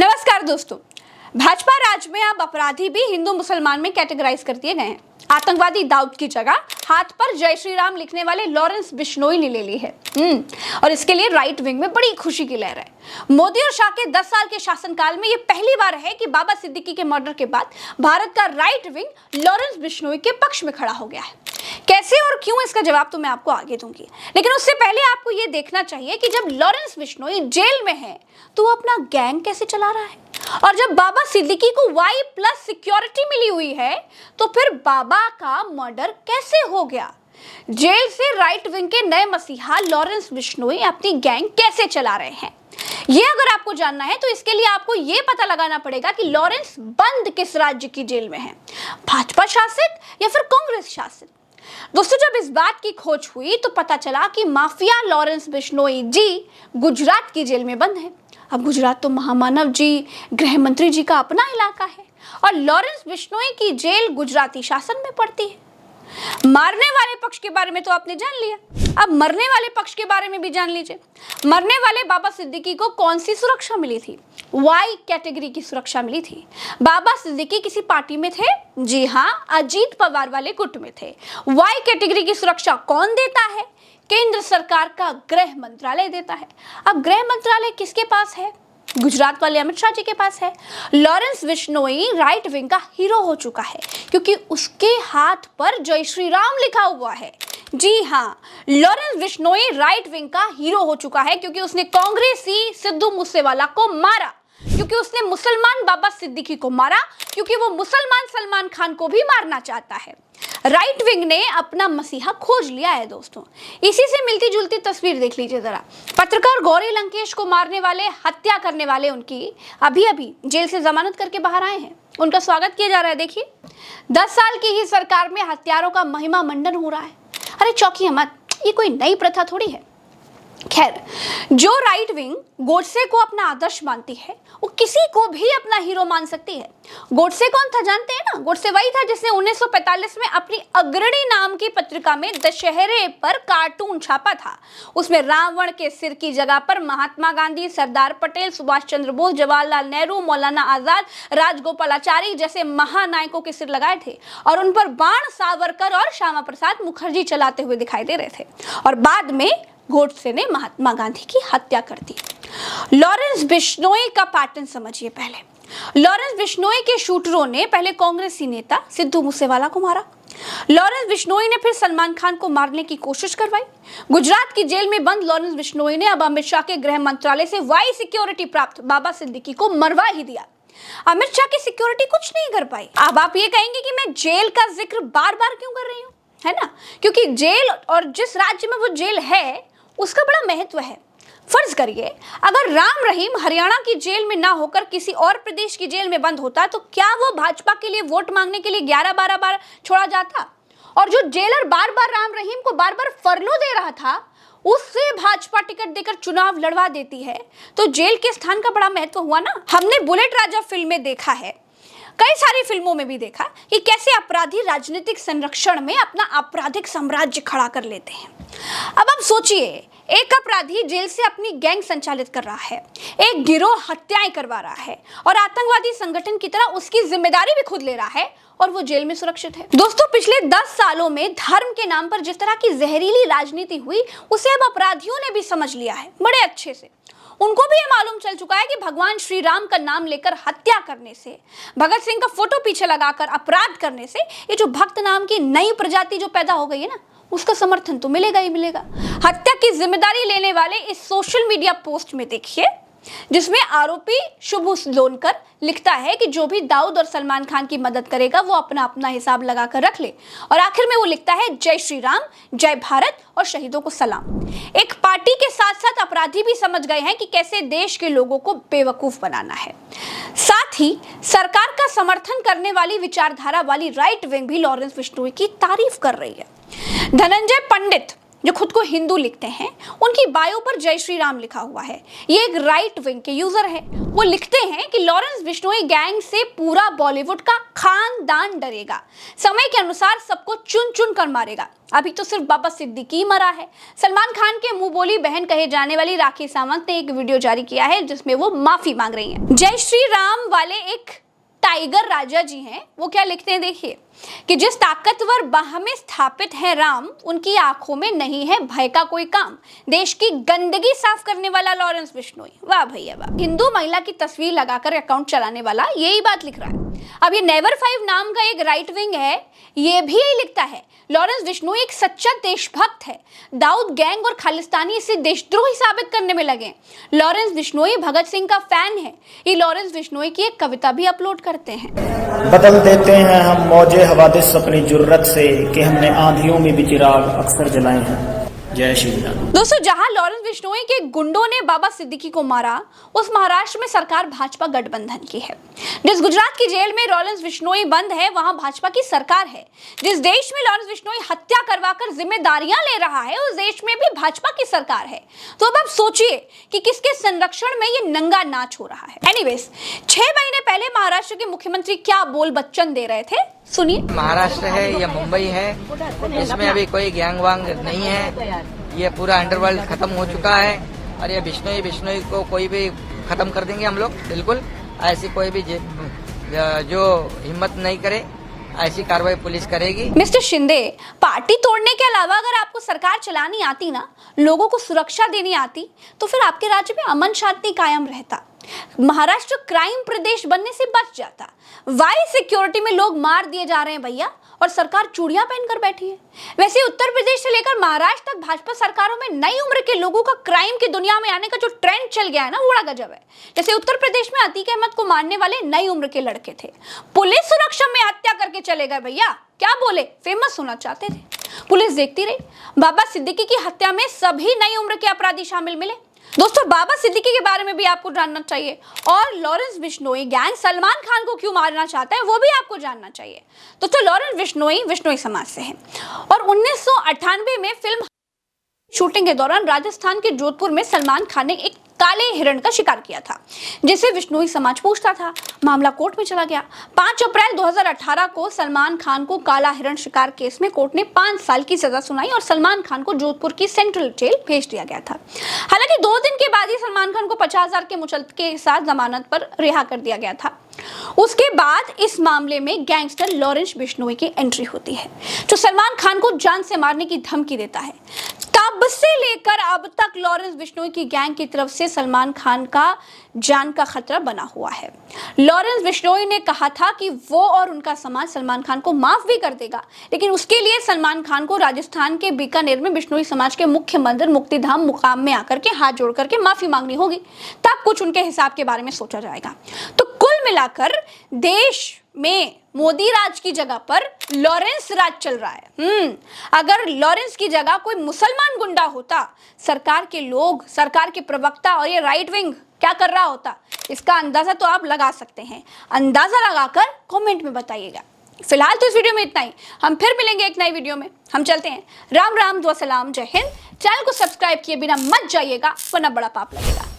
नमस्कार दोस्तों। भाजपा राज में अब अपराधी भी हिंदू मुसलमान में कैटेगराइज कर दिए गए हैं। आतंकवादी दाऊद की जगह हाथ पर जय श्री राम लिखने वाले लॉरेंस बिश्नोई ने ले ली है और इसके लिए राइट विंग में बड़ी खुशी की लहर है। मोदी और शाह के 10 साल के शासनकाल में ये पहली बार है कि बाबा सिद्दीकी के मर्डर के बाद भारत का राइट विंग लॉरेंस बिश्नोई के पक्ष में खड़ा हो गया है। कैसे और क्यों, इसका जवाब तो मैं आपको आगे दूंगी, लेकिन उससे पहले आपको ये देखना चाहिए कि जब लॉरेंस बिश्नोई जेल में है तो वो अपना गैंग कैसे चला रहा है, और जब बाबा सिद्दीकी को Y+ सिक्योरिटी मिली हुई है तो फिर बाबा का मर्डर कैसे हो गया। जेल से राइट विंग के नए मसीहा लॉरेंस बिश्नोई अपनी गैंग कैसे चला रहे हैं, ये अगर आपको जानना है तो इसके लिए आपको ये पता लगाना पड़ेगा कि लॉरेंस बंद किस राज्य की जेल में है, भाजपा शासित या फिर कांग्रेस शासित। दोस्तों, जब इस बात की खोज हुई तो पता चला कि माफिया लॉरेंस बिश्नोई जी गुजरात की जेल में बंद है। अब गुजरात तो महामानव जी, गृह मंत्री जी का अपना इलाका है और लॉरेंस बिश्नोई की जेल गुजराती शासन में पड़ती है। मारने वाले पक्ष के बारे में तो आपने जान लिया, अब मरने वाले पक्ष के बारे में भी जान लीजिए। मरने वाले बाबा सिद्दीकी को कौन सी सुरक्षा मिली थी? Y कैटेगरी की सुरक्षा मिली थी। बाबा सिद्दीकी किसी पार्टी में थे? जी हाँ, अजीत पवार वाले गुट में थे। Y कैटेगरी की सुरक्षा कौन देता है? केंद्र सरकार का गृह मंत्रालय देता है। अब गृह मंत्रालय किसके पास है? गुजरात वाले अमित शाह जी के पास है। लॉरेंस बिश्नोई राइट विंग का हीरो हो चुका है क्योंकि उसके हाथ पर जय श्री राम लिखा हुआ है। जी हाँ, लॉरेंस बिश्नोई राइट विंग का हीरो हो चुका है क्योंकि उसने कांग्रेसी सिद्धू मूसेवाला को मारा, क्योंकि उसने मुसलमान बाबा सिद्दीकी को मारा, क्योंकि वो मुसलमान सलमान खान को भी मारना चाहता है। राइट विंग ने अपना मसीहा खोज लिया है दोस्तों। इसी से मिलती जुलती तस्वीर देख लीजिए जरा। पत्रकार गौरी लंकेश को मारने वाले, हत्या करने वाले उनकी अभी जेल से जमानत करके बाहर आए हैं। उनका स्वागत किया जा रहा है। देखिए, 10 साल की ही सरकार में हत्यारों का महिमा मंडन हो रहा है। अरे चौंकिए मत, ये कोई नई प्रथा थोड़ी है। खैर, जो राइट विंग गोडसे को अपना आदर्श मानती है वो किसी को भी अपना हीरो मान सकती है। गोडसे कौन था जानते हैं ना? गोडसे वही था जिसने 1945 में अपनी अग्रणी नाम की पत्रिका में दशहरे पर कार्टून छापा था। उसमें रावण के सिर की जगह पर महात्मा गांधी, सरदार पटेल, सुभाष चंद्र बोस, जवाहरलाल नेहरू, मौलाना आजाद, राजगोपालाचारी जैसे महानायकों के सिर लगाए थे और उन पर बाण सावरकर और श्यामा प्रसाद मुखर्जी चलाते हुए दिखाई दे रहे थे। और बाद में गोडसे ने महात्मा गांधी की हत्या कर दी। लॉरेंस बिश्नोई का पैटर्न समझिए। पहले लॉरेंस बिश्नोई के शूटरों ने पहले कांग्रेसी नेता सिद्धू मूसेवाला को मारा। लॉरेंस बिश्नोई ने फिर सलमान खान को मारने की कोशिश करवाई। गुजरात की जेल में बंद लॉरेंस बिश्नोई ने अब अमित शाह के गृह मंत्रालय से Y सिक्योरिटी प्राप्त बाबा सिद्दीकी को मरवा ही दिया। अमित शाह की सिक्योरिटी कुछ नहीं कर पाई। अब आप ये कहेंगे कि मैं जेल का जिक्र बार बार क्यों कर रही हूँ, है ना? क्योंकि जेल और जिस राज्य में वो जेल है उसका बड़ा महत्व है। फर्ज करिए अगर राम रहीम हरियाणा की जेल में ना होकर किसी और प्रदेश की जेल में बंद होता तो क्या वो भाजपा के लिए वोट मांगने के लिए 11-12 बार छोड़ा जाता? और जो जेलर बार बार राम रहीम को बार बार फरलो दे रहा था उससे भाजपा टिकट देकर चुनाव लड़वा देती है, तो जेल के स्थान का बड़ा महत्व हुआ ना। हमने बुलेट राजा फिल्म में देखा है, कई सारी फिल्मों में भी देखा कि कैसे अपराधी राजनीतिक संरक्षण में अपना आपराधिक साम्राज्य खड़ा कर लेते हैं। अब आप सोचिए, एक अपराधी जेल से अपनी गैंग संचालित कर रहा है, एक गिरोह हत्याएं करवा रहा है और आतंकवादी संगठन की तरह उसकी जिम्मेदारी भी खुद ले रहा है और वो जेल में सुरक्षित है। दोस्तों, पिछले 10 सालों में धर्म के नाम पर जिस तरह की जहरीली राजनीति हुई उसे अब अपराधियों ने भी समझ लिया है बड़े अच्छे से। उनको भी ये मालूम चल चुका है कि भगवान श्री राम का नाम लेकर हत्या करने से, भगत सिंह का फोटो पीछे लगाकर अपराध करने से ये जो भक्त नाम की नई प्रजाति जो पैदा हो गई है ना, उसका समर्थन तो मिलेगा ही मिलेगा। हत्या की जिम्मेदारी लेने वाले इस सोशल मीडिया पोस्ट में देखिए, जिसमें आरोपी शुभू लोनकर लिखता है कि जो भी दाऊद और सलमान खान की मदद करेगा वो अपना अपना हिसाब लगाकर रख ले, और आखिर में वो लिखता है जय श्री राम, जय भारत और शहीदों को सलाम। एक पार्टी के साथ साथ अपराधी भी समझ गए हैं कि कैसे देश के लोगों को बेवकूफ बनाना है। साथ ही सरकार का समर्थन करने वाली विचारधारा वाली राइट विंग भी लॉरेंस बिश्नोई की तारीफ कर रही है। धनंजय पंडित जो खुद को हिंदू लिखते हैं, उनकी बायो पर जय श्री राम लिखा हुआ है। ये एक राइट विंग के यूजर है। वो लिखते हैं कि लॉरेंस बिश्नोई गैंग से पूरा बॉलीवुड का खानदान डरेगा, समय के अनुसार सबको चुन चुन कर मारेगा। अभी तो सिर्फ बाबा सिद्दीकी मरा है। सलमान खान के मुंह बोली बहन कहे जाने वाली राखी सावंत ने एक वीडियो जारी किया है जिसमें वो माफी मांग रही हैं। जय श्री राम वाले एक टाइगर राजा जी हैं, वो क्या लिखते हैं देखिए कि जिस ताकतवर बाह में स्थापित है राम, उनकी आंखों में नहीं है भय का कोई काम। देश की गंदगी साफ करने वाला लॉरेंस बिश्नोई, वाह भैया वाह। हिंदू महिला की तस्वीर लगाकर अकाउंट चलाने वाला यही बात लिख रहा है। अब ये नेवर 5 नाम का एक राइट विंग है, ये भी यही लिखता है लॉरेंस बिश्नोई एक सच्चा देशभक्त है। दाऊद गैंग और खालिस्तानी इसे देशद्रोही साबित करने में लगे। लॉरेंस बिश्नोई भगत सिंह का फैन है। ये लॉरेंस बिश्नोई की एक कविता भी अपलोड करते हैं। बदल देते हैं हम मौजे हवादिस अपनी जुर्रत से कि हमने आंधियों में भी चिराग अक्सर जलाए हैं। जय श्री राम। दोस्तों, जहां लॉरेंस बिश्नोई के गुंडों ने बाबा सिद्दीकी को मारा, उस महाराष्ट्र में सरकार भाजपा गठबंधन की है। जिस गुजरात की जेल में लॉरेंस बिश्नोई बंद है, वहां भाजपा की सरकार है। जिस देश में लॉरेंस बिश्नोई हत्या करवाकर जिम्मेदारियां ले रहा है, उस देश में भी भाजपा की सरकार है। तो अब आप सोचिए कि किसके संरक्षण में ये नंगा नाच हो रहा है। एनीवेज, 6 महीने पहले महाराष्ट्र के मुख्यमंत्री क्या बोल बच्चन दे रहे थे, सुनिए। महाराष्ट्र है या मुंबई है, इसमें अभी कोई गैंग वांग नहीं है। ये पूरा अंडरवर्ल्ड खत्म हो चुका है और ये बिश्नोई को कोई भी खत्म कर देंगे हम लोग। बिल्कुल ऐसी कोई भी जो हिम्मत नहीं करे, ऐसी कार्रवाई पुलिस करेगी। मिस्टर शिंदे, पार्टी तोड़ने के अलावा अगर आपको सरकार चलानी आती ना, लोगों को सुरक्षा देनी आती, तो फिर आपके राज्य में अमन शांति कायम रहता। महाराष्ट्र क्राइम प्रदेश बनने से बच जाता। वाई सिक्योरिटी में लोग मार दिए जा रहे हैं भैया, और सरकार चूड़ियां पहनकर बैठी है। वैसे उत्तर प्रदेश से लेकर महाराष्ट्र तक भाजपा सरकारों में नई उम्र के लोगों का क्राइम की दुनिया में आने का जो ट्रेंड चल गया है ना, वो बड़ा गजब है। जैसे उत्तर प्रदेश में अतीक अहमद को मारने वाले नई उम्र के लड़के थे, पुलिस सुरक्षा में हत्या करके चले गए भैया। क्या बोले, फेमस होना चाहते थे। पुलिस देखती रही। बाबा सिद्दीकी की हत्या में सभी नई उम्र के अपराधी शामिल मिले। दोस्तों, बाबा सिद्दीकी के बारे में भी आपको जानना चाहिए, और लॉरेंस बिश्नोई गैंग सलमान खान को क्यों मारना चाहता है वो भी आपको जानना चाहिए। दोस्तों, लॉरेंस बिश्नोई समाज से है और 1998 में फिल्म शूटिंग के दौरान राजस्थान के जोधपुर में सलमान खान ने एक काले हिरण का शिकार किया था, जिसे बिश्नोई समाज पूछता था। मामला कोर्ट में चला गया। 5 अप्रैल 2018 को सलमान खान को काला हिरण शिकार केस में कोर्ट ने 5 साल की सजा सुनाई और सलमान खान को जोधपुर की सेंट्रल जेल भेज दिया गया था। हालांकि 2 दिन के बाद ही सलमान खान को 50,000 के मुचलके के साथ जमानत पर रिहा कर दिया गया था। उसके बाद इस मामले में गैंगस्टर लॉरेंस बिश्नोई की एंट्री होती है, जो सलमान खान को जान से मारने की धमकी देता है। तब से लेकर अब तक लॉरेंस बिश्नोई की गैंग की तरफ से सलमान खान का जान का खतरा बना हुआ है। लॉरेंस बिश्नोई ने कहा था कि वो और उनका समाज सलमान खान को माफ भी कर देगा, लेकिन उसके लिए सलमान खान को राजस्थान के बीकानेर में बिश्नोई समाज के मुख्य मंदिर मुक्तिधाम मुकाम में आकर के हाथ जोड़ करके माफी मांगनी होगी, तब कुछ उनके हिसाब के बारे में सोचा जाएगा। तो कुल मिलाकर देश में मोदी राज की जगह पर लॉरेंस राज चल रहा है। अगर लॉरेंस की जगह कोई मुसलमान गुंडा होता, सरकार के लोग, सरकार के प्रवक्ता और ये राइट विंग क्या कर रहा होता, इसका अंदाजा तो आप लगा सकते हैं। अंदाजा लगाकर कमेंट में बताइएगा। फिलहाल तो इस वीडियो में इतना ही। हम फिर मिलेंगे एक नई वीडियो में। हम चलते हैं। राम राम, दुआ सलाम, जय हिंद। चैनल को सब्सक्राइब किए बिना मत जाइएगा, वरना बड़ा पाप लगेगा।